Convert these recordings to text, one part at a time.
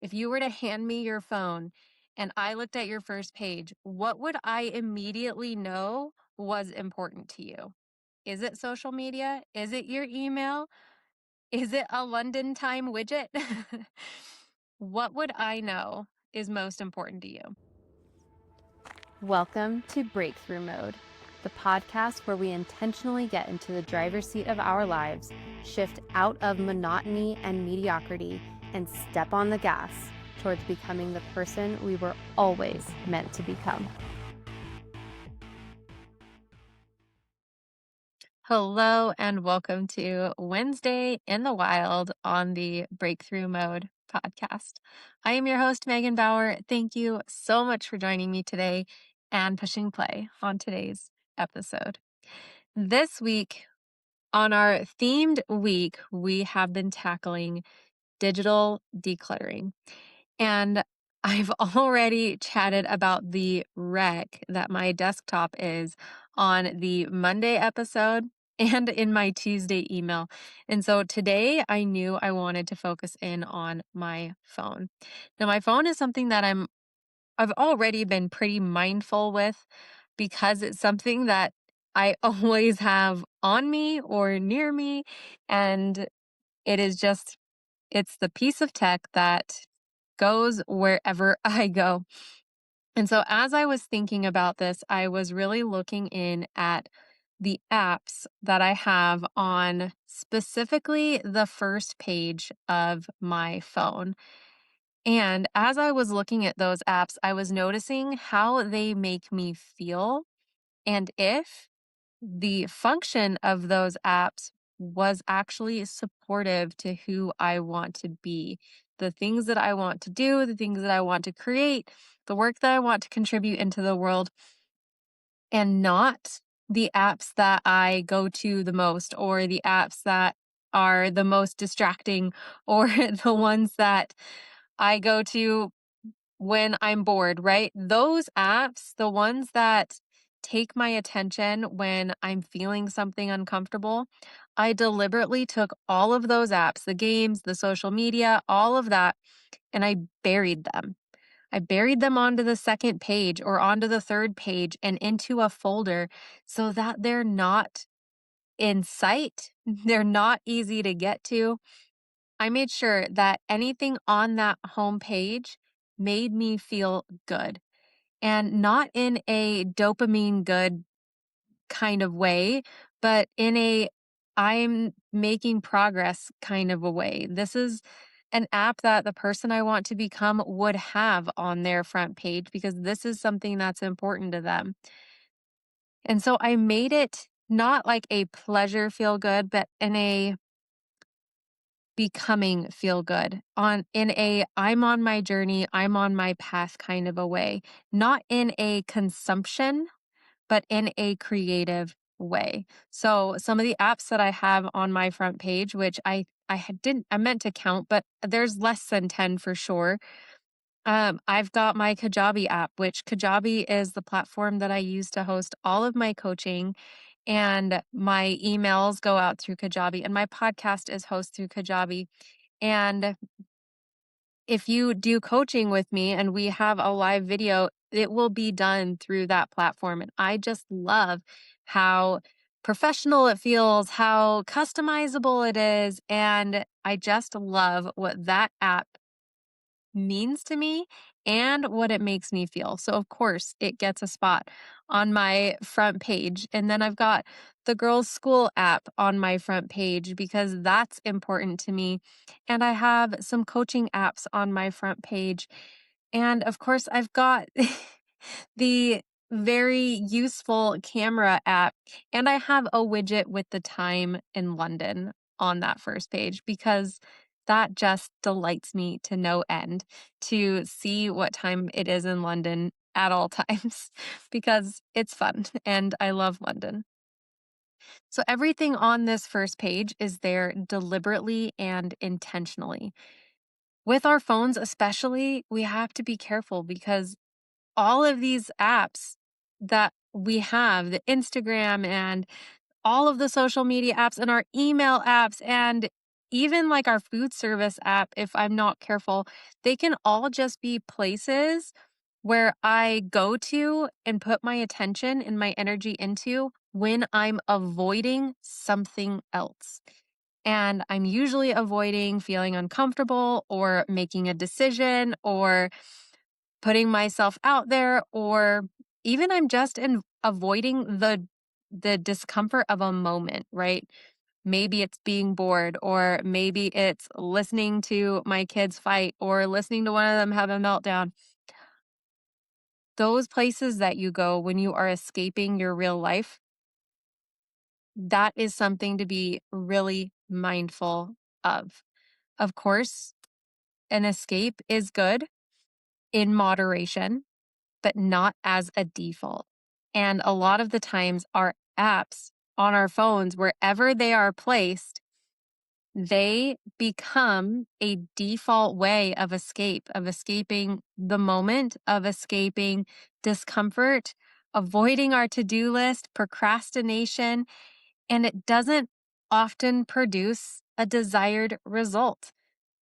If you were to hand me your phone and I looked at your first page, what would I immediately know was important to you? Is it social media? Is it your email? Is it a London time widget? What would I know is most important to you? Welcome to Breakthrough Mode, the podcast where we intentionally get into the driver's seat of our lives, shift out of monotony and mediocrity, and step on the gas towards becoming the person we were always meant to become. Hello, and welcome to Wednesday in the Wild on the Breakthrough Mode podcast. I am your host, Megan Bauer. Thank you so much for joining me today and pushing play on today's episode. This week, on our themed week, we have been tackling digital decluttering. And I've already chatted about the wreck that my desktop is on the Monday episode and in my Tuesday email. And so today I knew I wanted to focus in on my phone. Now my phone is something that I've already been pretty mindful with because it's something that I always have on me or near me, and it is just it's the piece of tech that goes wherever I go. And so as I was thinking about this, I was really looking in at the apps that I have on specifically the first page of my phone. And as I was looking at those apps, I was noticing how they make me feel and if the function of those apps was actually supportive to who I want to be, the things that I want to do, the things that I want to create, the work that I want to contribute into the world, and not the apps that I go to the most or the apps that are the most distracting or the ones that I go to when I'm bored, right? Those apps, the ones that take my attention when I'm feeling something uncomfortable, I deliberately took all of those apps, the games, the social media, all of that, and I buried them. I buried them onto the second page or onto the third page and into a folder so that they're not in sight. They're not easy to get to. I made sure that anything on that home page made me feel good, and not in a dopamine good kind of way, but in a I'm making progress kind of a way. This is an app that the person I want to become would have on their front page because this is something that's important to them. And so I made it not like a pleasure feel good, but in a becoming feel good on in a I'm on my journey, I'm on my path kind of a way, not in a consumption, but in a creative way. So some of the apps that I have on my front page, which I meant to count, but there's less than 10 for sure. I've got my Kajabi app, which Kajabi is the platform that I use to host all of my coaching, and my emails go out through Kajabi, and my podcast is hosted through Kajabi. And if you do coaching with me and we have a live video, it will be done through that platform. And I just love how professional it feels, how customizable it is. And I just love what that app means to me and what it makes me feel. So, of course, it gets a spot on my front page. And then I've got the girls' school app on my front page because that's important to me. And I have some coaching apps on my front page. And of course, I've got the very useful camera app. And I have a widget with the time in London on that first page because that just delights me to no end to see what time it is in London at all times because it's fun and I love London. So everything on this first page is there deliberately and intentionally. With our phones, especially, we have to be careful because all of these apps that we have, the Instagram and all of the social media apps and our email apps and even like our food service app, if I'm not careful, they can all just be places where I go to and put my attention and my energy into when I'm avoiding something else. And I'm usually avoiding feeling uncomfortable or making a decision or putting myself out there, or even I'm just avoiding the discomfort of a moment, right? Maybe it's being bored, or maybe it's listening to my kids fight, or listening to one of them have a meltdown. Those places that you go when you are escaping your real life, that is something to be really mindful of. Of course, an escape is good in moderation, but not as a default. And a lot of the times, our apps on our phones, wherever they are placed, they become a default way of escape, of escaping the moment, of escaping discomfort, avoiding our to do list, procrastination, and it doesn't often produce a desired result.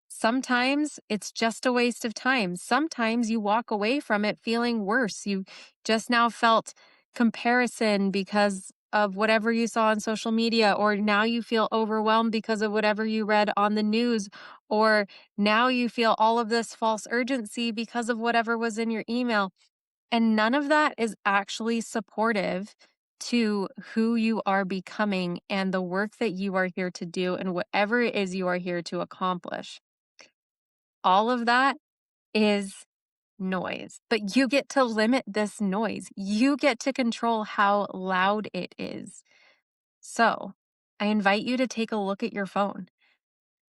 Sometimes it's just a waste of time. Sometimes you walk away from it feeling worse. You just now felt comparison because of whatever you saw on social media, or now you feel overwhelmed because of whatever you read on the news, or now you feel all of this false urgency because of whatever was in your email. And none of that is actually supportive to who you are becoming and the work that you are here to do and whatever it is you are here to accomplish. All of that is noise, but you get to limit this noise. You get to control how loud it is. So I invite you to take a look at your phone.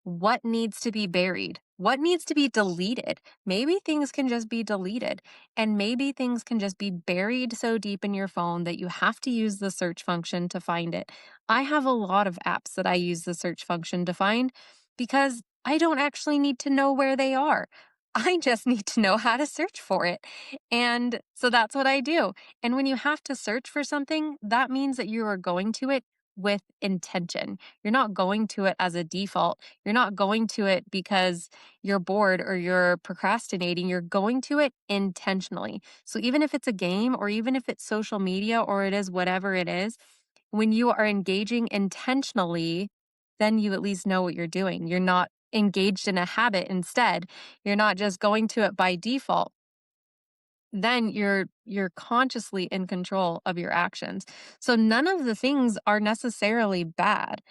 What needs to be buried? What needs to be deleted? Maybe things can just be deleted, and maybe things can just be buried so deep in your phone that you have to use the search function to find it. I have a lot of apps that I use the search function to find because I don't actually need to know where they are. I just need to know how to search for it. And so that's what I do. And when you have to search for something, that means that you are going to it with intention. You're not going to it as a default. You're not going to it because you're bored or you're procrastinating. You're going to it intentionally. So even if it's a game, or even if it's social media, or it is whatever it is, when you are engaging intentionally, then you at least know what you're doing. You're not engaged in a habit instead. You're not just going to it by default. Then you're consciously in control of your actions. So none of the things are necessarily bad.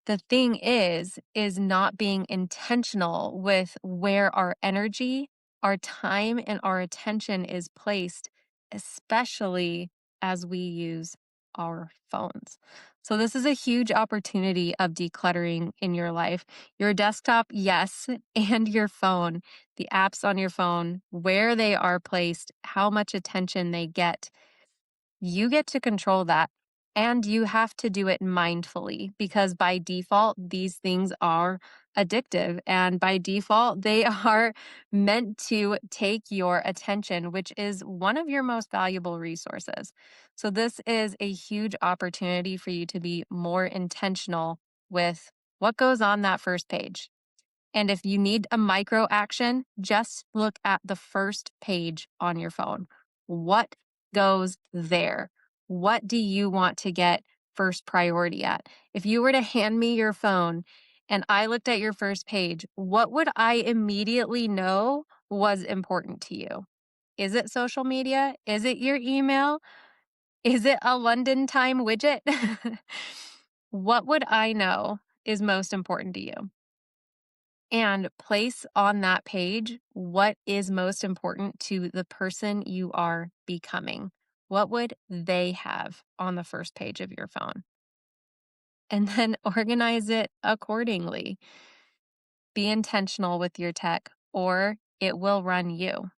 The thing is not being intentional with where our energy, our time, and our attention is placed, especially as we use our phones. So, this is a huge opportunity of decluttering in your life. Your desktop, yes, and your phone, the apps on your phone, where they are placed, how much attention they get, you get to control that. And you have to do it mindfully, because by default, these things are addictive. And by default, they are meant to take your attention, which is one of your most valuable resources. So, this is a huge opportunity for you to be more intentional with what goes on that first page. And if you need a micro action, just look at the first page on your phone. What goes there? What do you want to get first priority at? If you were to hand me your phone and I looked at your first page, what would I immediately know was important to you? Is it social media? Is it your email? Is it a London time widget? What would I know is most important to you? And place on that page what is most important to the person you are becoming. What would they have on the first page of your phone? And then organize it accordingly. Be intentional with your tech, or it will run you.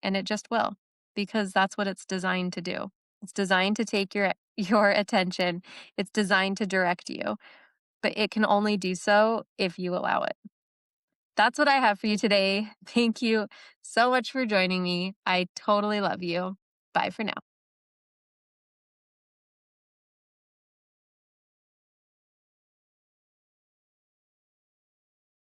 And it just will, because that's what it's designed to do. It's designed to take your attention. It's designed to direct you, but it can only do so if you allow it. That's what I have for you today. Thank you so much for joining me. I totally love you. Bye for now.